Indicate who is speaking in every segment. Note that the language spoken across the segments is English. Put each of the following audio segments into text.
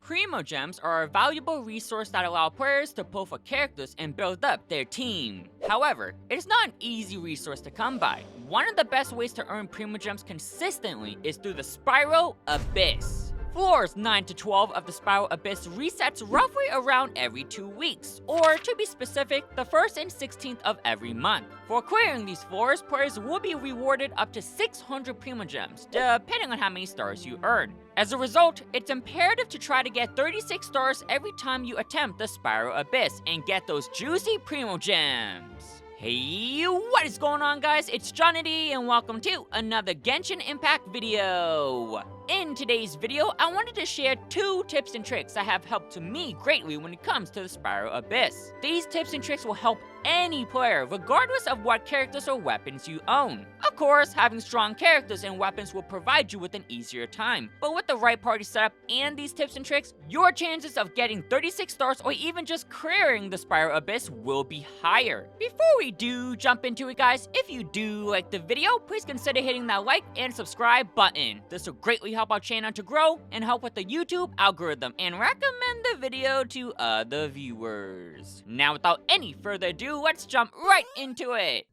Speaker 1: Primogems are a valuable resource that allow players to pull for characters and build up their team. However, it is not an easy resource to come by. One of the best ways to earn Primogems consistently is through the Spiral Abyss. Floors 9 to 12 of the Spiral Abyss resets roughly around every 2 weeks, or to be specific, the 1st and 16th of every month. For clearing these floors, players will be rewarded up to 600 Primogems, depending on how many stars you earn. As a result, it's imperative to try to get 36 stars every time you attempt the Spiral Abyss and get those juicy Primogems. Hey, what is going on, guys? It's Johnny and welcome to another Genshin Impact video. In today's video, I wanted to share 2 tips and tricks that have helped me greatly when it comes to the Spiral Abyss. These tips and tricks will help any player, regardless of what characters or weapons you own. Of course, having strong characters and weapons will provide you with an easier time, but with the right party setup and these tips and tricks, your chances of getting 36 stars or even just clearing the Spiral Abyss will be higher. Before we do jump into it, guys, if you do like the video, please consider hitting that like and subscribe button. This will greatly help our channel to grow and help with the YouTube algorithm and recommend the video to other viewers. Now, without any further ado, let's jump right into it.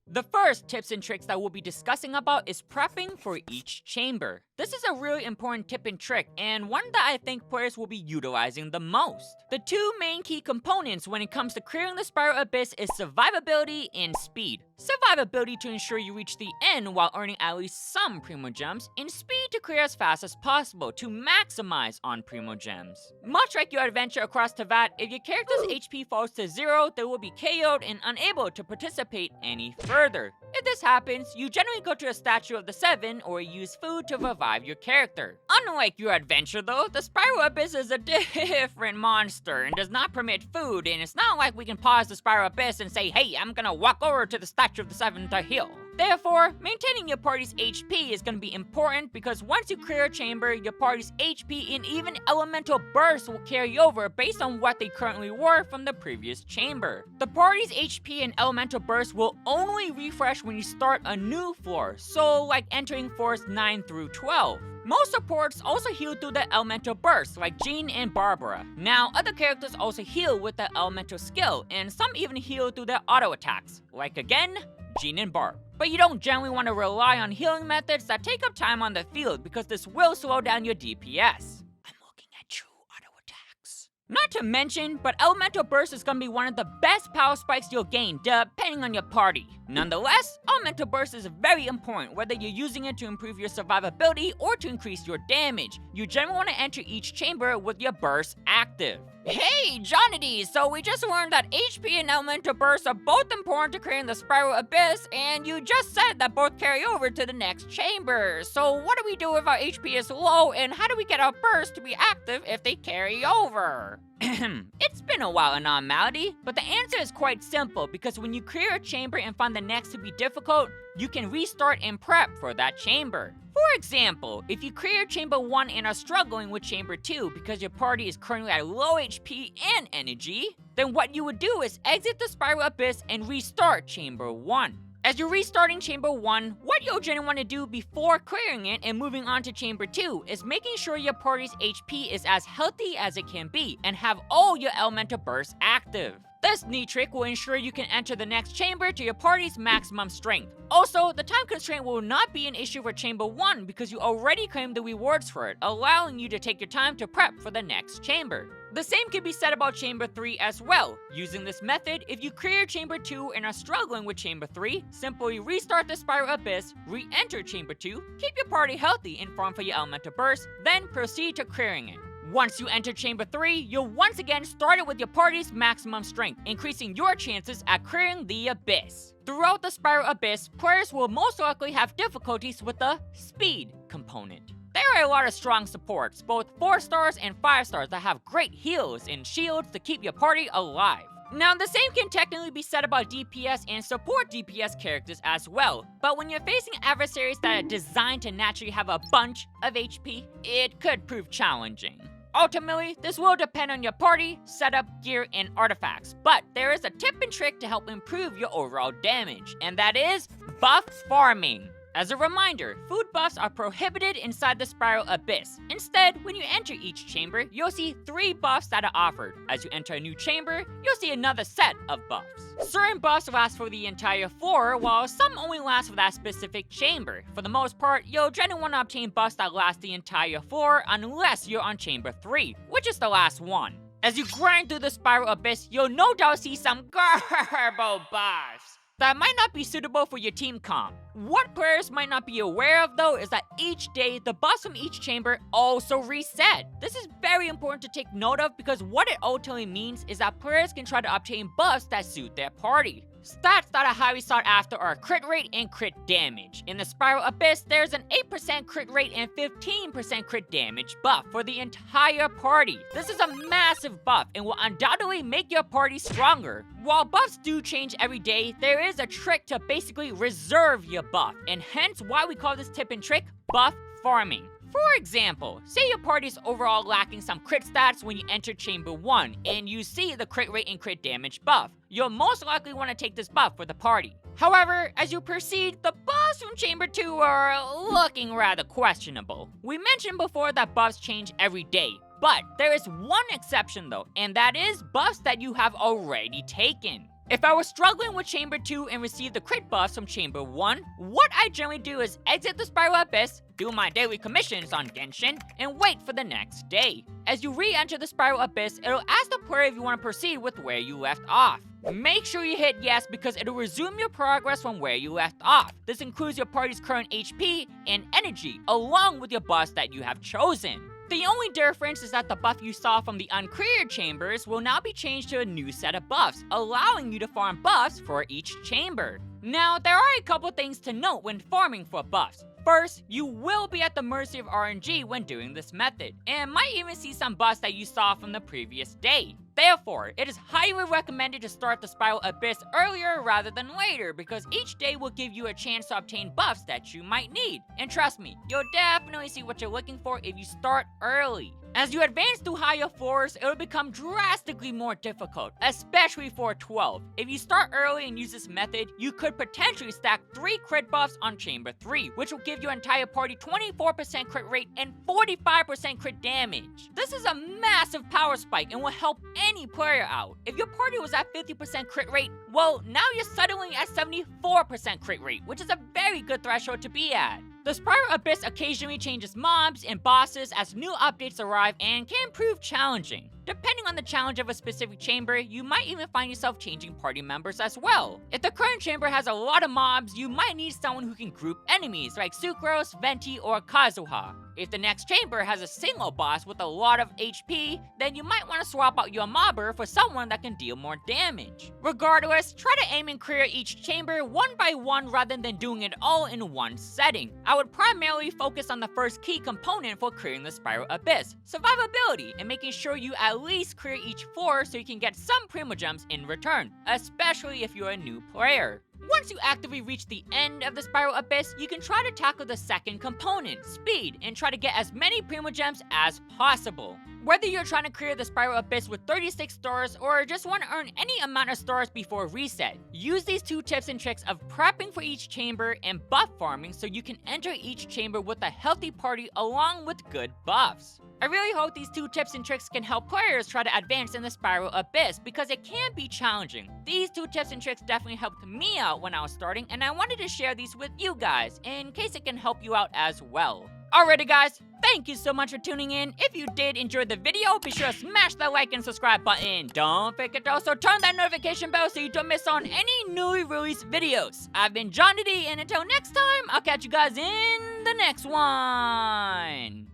Speaker 1: The first tips and tricks that we'll be discussing about is prepping for each chamber. This is a really important tip and trick, and one that I think players will be utilizing the most. The 2 main key components when it comes to clearing the Spiral Abyss is survivability and speed. Survivability to ensure you reach the end while earning at least some Primogems, and speed to clear as fast as possible to maximize on Primogems. Much like your adventure across Teyvat, if your character's HP falls to 0, they will be KO'd and unable to participate any further. If this happens, you generally go to a statue of the 7 or use food to revive your character. Unlike your adventure though, the Spiral Abyss is a different monster and does not permit food, and it's not like we can pause the Spiral Abyss and say, hey, I'm gonna walk over to the statue of the 7 to heal. Therefore, maintaining your party's HP is going to be important because once you clear a chamber, your party's HP and even elemental bursts will carry over based on what they currently were from the previous chamber. The party's HP and elemental bursts will only refresh when you start a new floor, so like entering floors 9 through 12. Most supports also heal through the elemental bursts, like Jean and Barbara. Now, other characters also heal with the elemental skill, and some even heal through their auto attacks, like again, Jean and Barb. But you don't generally want to rely on healing methods that take up time on the field because this will slow down your DPS. I'm looking at you, auto attacks. Not to mention, but Elemental Burst is going to be one of the best power spikes you'll gain, depending on your party. Nonetheless, Elemental Burst is very important, whether you're using it to improve your survivability or to increase your damage. You generally want to enter each chamber with your burst active. Hey, Johnny, so we just learned that HP and Elemental Bursts are both important to clearing the Spiral Abyss, and you just said that both carry over to the next chamber. So what do we do if our HP is low, and how do we get our bursts to be active if they carry over? It's been a while in all malady, but the answer is quite simple because when you clear a chamber and find the next to be difficult, you can restart and prep for that chamber. For example, if you clear chamber 1 and are struggling with chamber 2 because your party is currently at low HP and energy, then what you would do is exit the Spiral Abyss and restart chamber 1. As you're restarting chamber 1, what you'll generally want to do before clearing it and moving on to chamber 2 is making sure your party's HP is as healthy as it can be and have all your elemental bursts active. This neat trick will ensure you can enter the next chamber to your party's maximum strength. Also, the time constraint will not be an issue for chamber 1 because you already claimed the rewards for it, allowing you to take your time to prep for the next chamber. The same can be said about chamber 3 as well. Using this method, if you clear chamber 2 and are struggling with chamber 3, simply restart the Spiral Abyss, re-enter chamber 2, keep your party healthy and farm for your elemental burst, then proceed to clearing it. Once you enter chamber 3, you'll once again start it with your party's maximum strength, increasing your chances at clearing the Abyss. Throughout the Spiral Abyss, players will most likely have difficulties with the speed component. There are a lot of strong supports, both 4 stars and 5 stars that have great heals and shields to keep your party alive. Now, the same can technically be said about DPS and support DPS characters as well, but when you're facing adversaries that are designed to naturally have a bunch of HP, it could prove challenging. Ultimately, this will depend on your party, setup, gear, and artifacts, but there is a tip and trick to help improve your overall damage, and that is buff farming. As a reminder, food buffs are prohibited inside the Spiral Abyss. Instead, when you enter each chamber, you'll see 3 buffs that are offered. As you enter a new chamber, you'll see another set of buffs. Certain buffs last for the entire floor, while some only last for that specific chamber. For the most part, you'll generally want to obtain buffs that last the entire floor unless you're on chamber 3, which is the last one. As you grind through the Spiral Abyss, you'll no doubt see some garbo buffs that might not be suitable for your team comp. What players might not be aware of though is that each day, the buffs from each chamber also reset. This is very important to take note of because what it ultimately means is that players can try to obtain buffs that suit their party. Stats that are highly sought after are crit rate and crit damage. In the Spiral Abyss, there's an 8% crit rate and 15% crit damage buff for the entire party. This is a massive buff and will undoubtedly make your party stronger. While buffs do change every day, there is a trick to basically reserve your buff, and hence why we call this tip and trick buff farming. For example, say your party's overall lacking some crit stats when you enter chamber 1 and you see the crit rate and crit damage buff. You'll most likely want to take this buff for the party. However, as you proceed, the buffs from chamber 2 are looking rather questionable. We mentioned before that buffs change every day, but there is one exception though, and that is buffs that you have already taken. If I was struggling with Chamber 2 and received the crit buffs from Chamber 1, what I generally do is exit the Spiral Abyss, do my daily commissions on Genshin, and wait for the next day. As you re-enter the Spiral Abyss, it'll ask the player if you want to proceed with where you left off. Make sure you hit yes because it'll resume your progress from where you left off. This includes your party's current HP and energy, along with your boss that you have chosen. The only difference is that the buff you saw from the uncleared chambers will now be changed to a new set of buffs, allowing you to farm buffs for each chamber. Now, there are a couple things to note when farming for buffs. First, you will be at the mercy of RNG when doing this method, and might even see some buffs that you saw from the previous day. Therefore, it is highly recommended to start the Spiral Abyss earlier rather than later because each day will give you a chance to obtain buffs that you might need. And trust me, you'll definitely see what you're looking for if you start early. As you advance through higher floors, it will become drastically more difficult, especially for 12. If you start early and use this method, you could potentially stack 3 crit buffs on Chamber 3, which will give your entire party 24% crit rate and 45% crit damage. This is a massive power spike and will help any player out. If your party was at 50% crit rate, well, now you're suddenly at 74% crit rate, which is a very good threshold to be at. The Spiral Abyss occasionally changes mobs and bosses as new updates arrive and can prove challenging. Depending on the challenge of a specific chamber, you might even find yourself changing party members as well. If the current chamber has a lot of mobs, you might need someone who can group enemies like Sucrose, Venti, or Kazuha. If the next chamber has a single boss with a lot of HP, then you might want to swap out your mobber for someone that can deal more damage. Regardless, try to aim and clear each chamber one by one rather than doing it all in one setting. I would primarily focus on the first key component for clearing the Spiral Abyss, survivability, and making sure you at least clear each floor so you can get some Primogems in return, especially if you're a new player. Once you actively reach the end of the Spiral Abyss, you can try to tackle the second component, speed, and try to get as many Primogems as possible. Whether you're trying to clear the Spiral Abyss with 36 stars or just want to earn any amount of stars before reset, use these 2 tips and tricks of prepping for each chamber and buff farming so you can enter each chamber with a healthy party along with good buffs. I really hope these 2 tips and tricks can help players try to advance in the Spiral Abyss because it can be challenging. These 2 tips and tricks definitely helped me out when I was starting, and I wanted to share these with you guys in case it can help you out as well. Alrighty guys, thank you so much for tuning in. If you did enjoy the video, be sure to smash that like and subscribe button. Don't forget to also turn that notification bell so you don't miss on any newly released videos. I've been Johnny D, and until next time, I'll catch you guys in the next one.